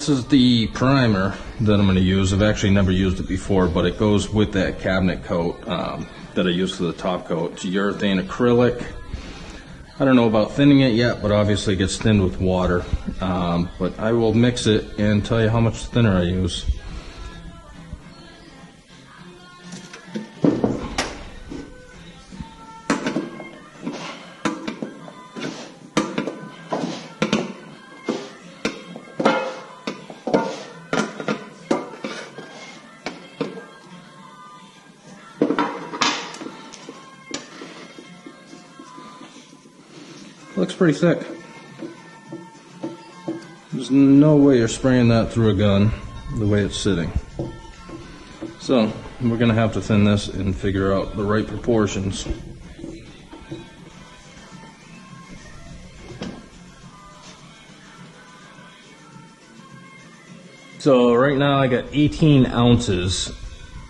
This is the primer that I'm going to use. I've actually never used it before, but it goes with that cabinet coat that I use for the top coat. It's urethane acrylic. I don't know about thinning it yet, but obviously it gets thinned with water. But I will mix it and tell you how much thinner I use. Looks pretty thick. There's no way you're spraying that through a gun the way it's sitting. So we're going to have to thin this and figure out the right proportions. So right now I got 18 ounces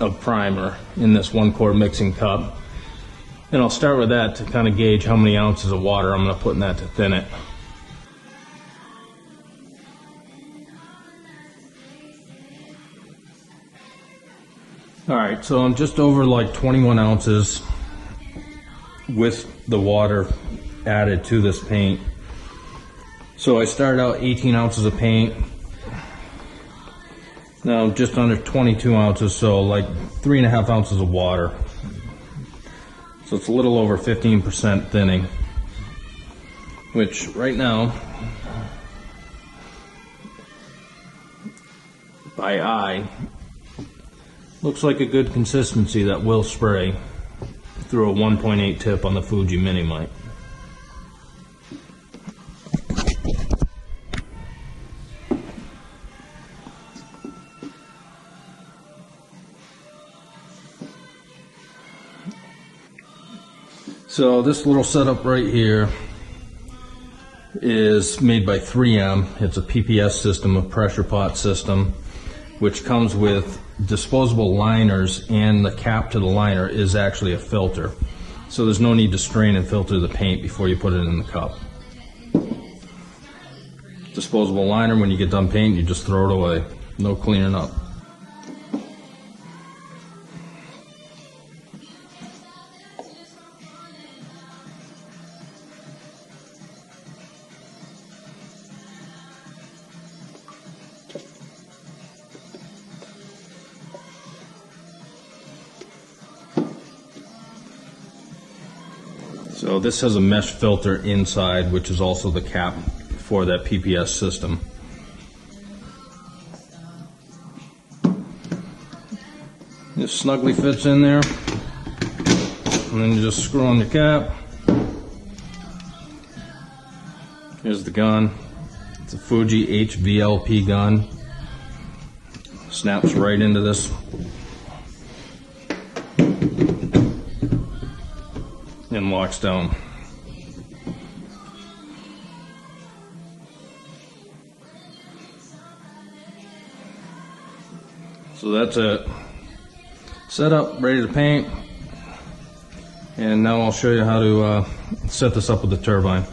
of primer in this 1-quart mixing cup. And I'll start with that to kind of gauge how many ounces of water I'm going to put in that to thin it. Alright, so I'm just over like 21 ounces with the water added to this paint. So I started out 18 ounces of paint. Now I'm just under 22 ounces, so like 3.5 ounces of water. So it's a little over 15% thinning, which right now, by eye, looks like a good consistency that will spray through a 1.8 tip on the Fuji Minimite. So this little setup right here is made by 3M. It's a PPS system, a pressure pot system, which comes with disposable liners, and the cap to the liner is actually a filter. So there's no need to strain and filter the paint before you put it in the cup. Disposable liner, when you get done painting, you just throw it away. No cleaning up. So this has a mesh filter inside, which is also the cap for that PPS system. It snugly fits in there, and then you just screw on the cap. Here's the gun. It's a Fuji HVLP gun. Snaps right into this. And locks down. So that's it. Set up, ready to paint. And now I'll show you how to set this up with the turbine.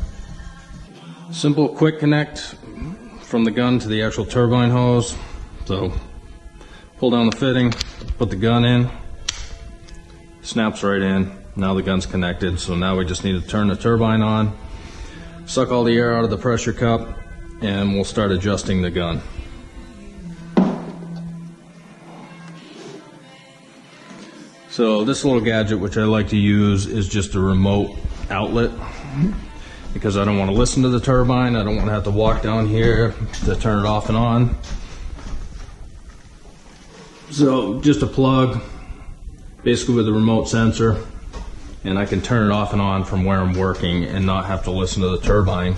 Simple quick connect from the gun to the actual turbine hose. So pull down the fitting, put the gun in, snaps right in. Now the gun's connected, so now we just need to turn the turbine on, suck all the air out of the pressure cup, and we'll start adjusting the gun. So this little gadget, which I like to use, is just a remote outlet, because I don't want to listen to the turbine. I don't want to have to walk down here to turn it off and on. So just a plug, basically with a remote sensor, and I can turn it off and on from where I'm working and not have to listen to the turbine.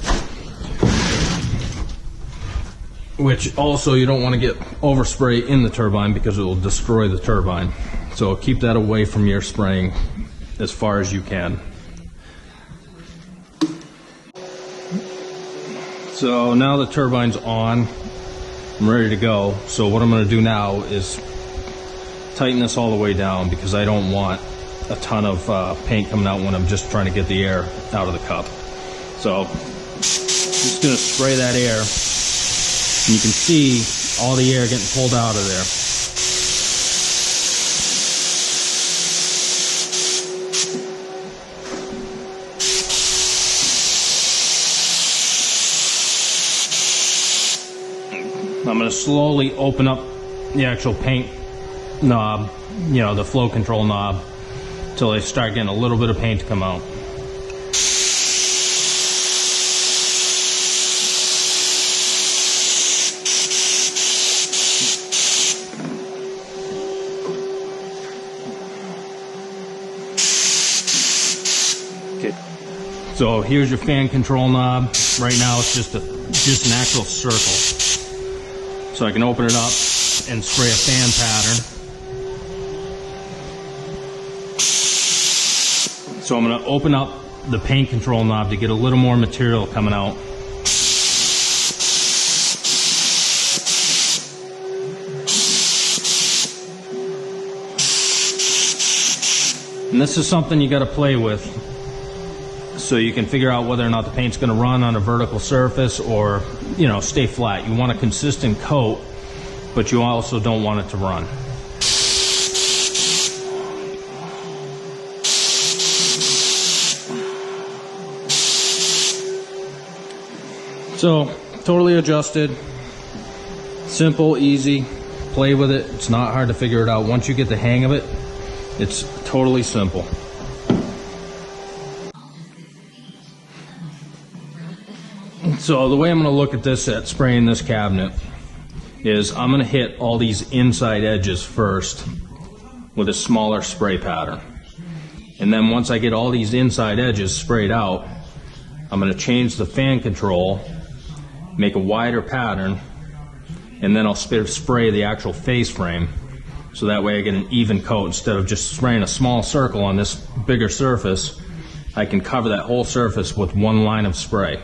Which also, you don't want to get overspray in the turbine because it will destroy the turbine. So keep that away from your spraying as far as you can. So now the turbine's on, I'm ready to go. So what I'm going to do now is tighten this all the way down, because I don't want a ton of paint coming out when I'm just trying to get the air out of the cup. So I'm just going to spray that air And you can see all the air getting pulled out of there. I'm going to slowly open up the actual paint knob, you know, the flow control knob, until I start getting a little bit of paint to come out. Okay. So here's your fan control knob. Right now it's just an actual circle. So I can open it up and spray a fan pattern. So I'm going to open up the paint control knob to get a little more material coming out. And this is something you got to play with, so you can figure out whether or not the paint's going to run on a vertical surface or, you know, stay flat. You want a consistent coat, but you also don't want it to run. So, totally adjusted, simple, easy, play with it. It's not hard to figure it out. Once you get the hang of it, it's totally simple. So the way I'm going to look at this at spraying this cabinet is I'm going to hit all these inside edges first with a smaller spray pattern. And then once I get all these inside edges sprayed out, I'm going to change the fan control, make a wider pattern, and then I'll spray the actual face frame. So that way I get an even coat. Instead of just spraying a small circle on this bigger surface, I can cover that whole surface with one line of spray.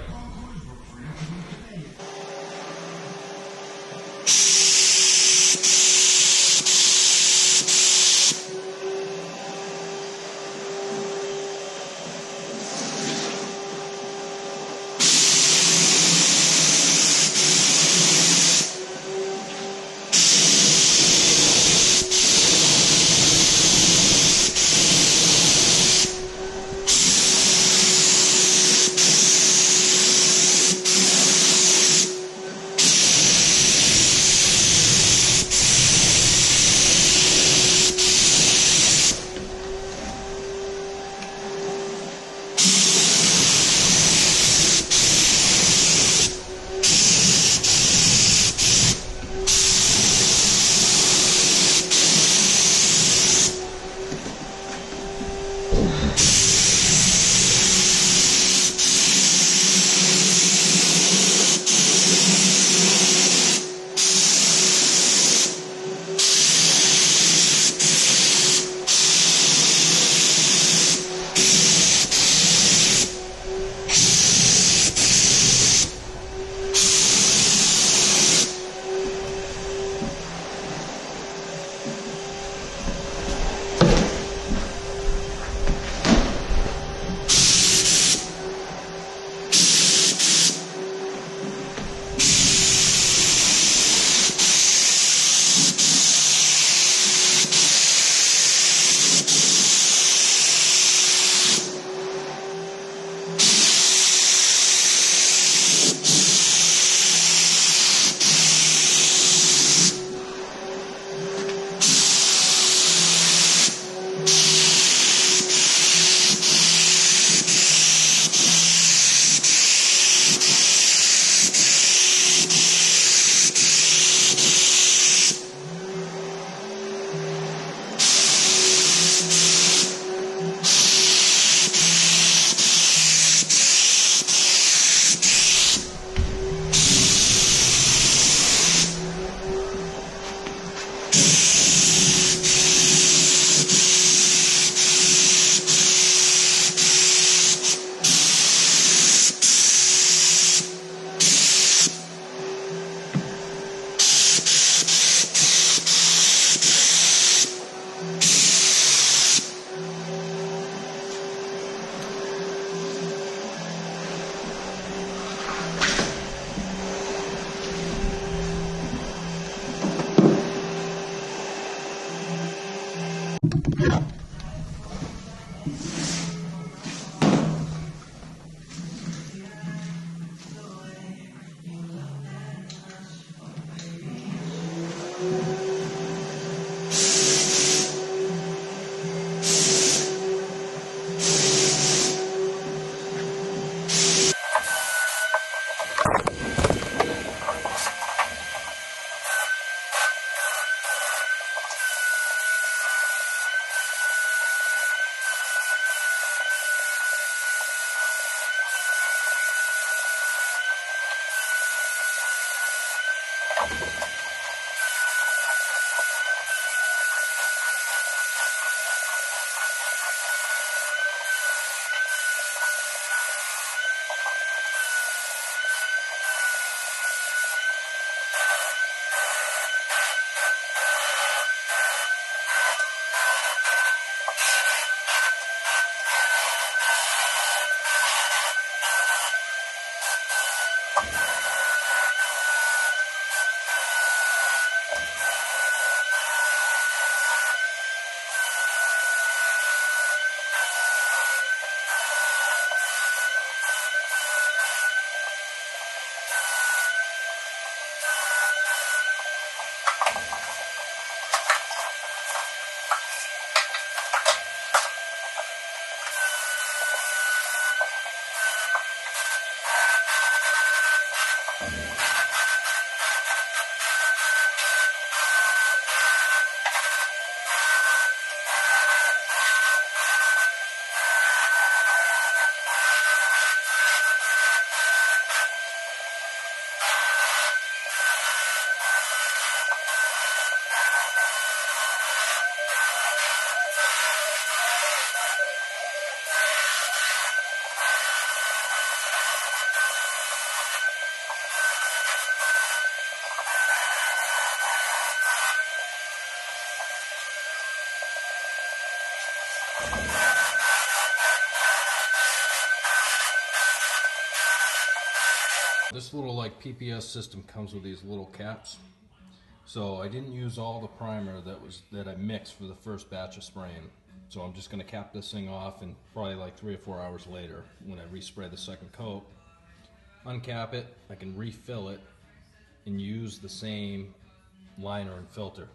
This little like PPS system comes with these little caps. So I didn't use all the primer that I mixed for the first batch of spraying. So I'm just going to cap this thing off, and probably like 3 or 4 hours later, when I respray the second coat, uncap it, I can refill it and use the same liner and filter.